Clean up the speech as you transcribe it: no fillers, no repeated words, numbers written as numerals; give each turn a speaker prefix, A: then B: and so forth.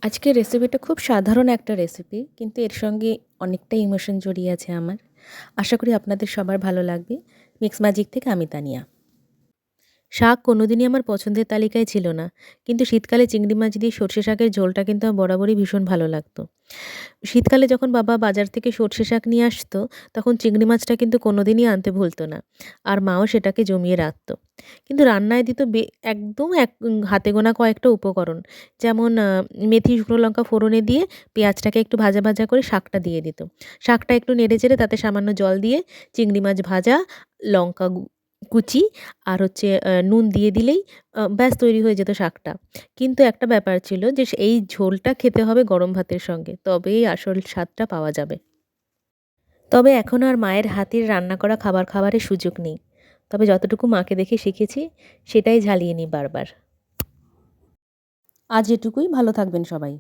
A: আজকের রেসিপিটা খুব সাধারণ একটা রেসিপি, কিন্তু এর সঙ্গে অনেকটা ইমোশন জড়িয়ে আছে আমার। আশা করি আপনাদের সবার ভালো লাগবে। মিক্স ম্যাজিক থেকে আমি তানিয়া। শাক কোনোদিনই আমার পছন্দের তালিকায় ছিল না। কিন্তু শীতকালে চিংড়ি মাছ দিয়ে সর্ষে শাকের ঝোলটা কিন্তু আমার বরাবরই ভীষণ ভালো লাগতো। শীতকালে যখন বাবা বাজার থেকে সর্ষে শাক নিয়ে আসতো, তখন চিংড়ি মাছটা কিন্তু কোনোদিনই আনতে ভুলতো না। আর মাও সেটাকে জমিয়ে রাখতো। কিন্তু রান্নায় দিত একদম হাতে গোনা কয়েকটা উপকরণ। যেমন মেথি, শুকনো লঙ্কা ফোড়নে দিয়ে পেঁয়াজটাকে একটু ভাজা, ভাজা করে শাকটা দিয়ে দিত। শাকটা একটু নেড়ে-চেড়ে তাতে সামান্য জল দিয়ে চিংড়ি মাছ ভাজা, লঙ্কা কুচি আর নুন দিয়ে দিলেই ব্যাস তৈরি হয়ে যেত শাকটা। কিন্তু একটা ব্যাপার ছিল যে এই ঝোলটা খেতে হবে গরম ভাতের সঙ্গে, তবেই আসল স্বাদটা পাওয়া যাবে। তবে এখন আর মায়ের হাতের রান্না করা খাবার খাবারের সুযোগ নেই। তবে যতটুকু মাকে দেখে শিখেছি সেটাই ঝালিয়ে নিই বারবার। আজ এটুকুই, ভালো থাকবেন সবাই।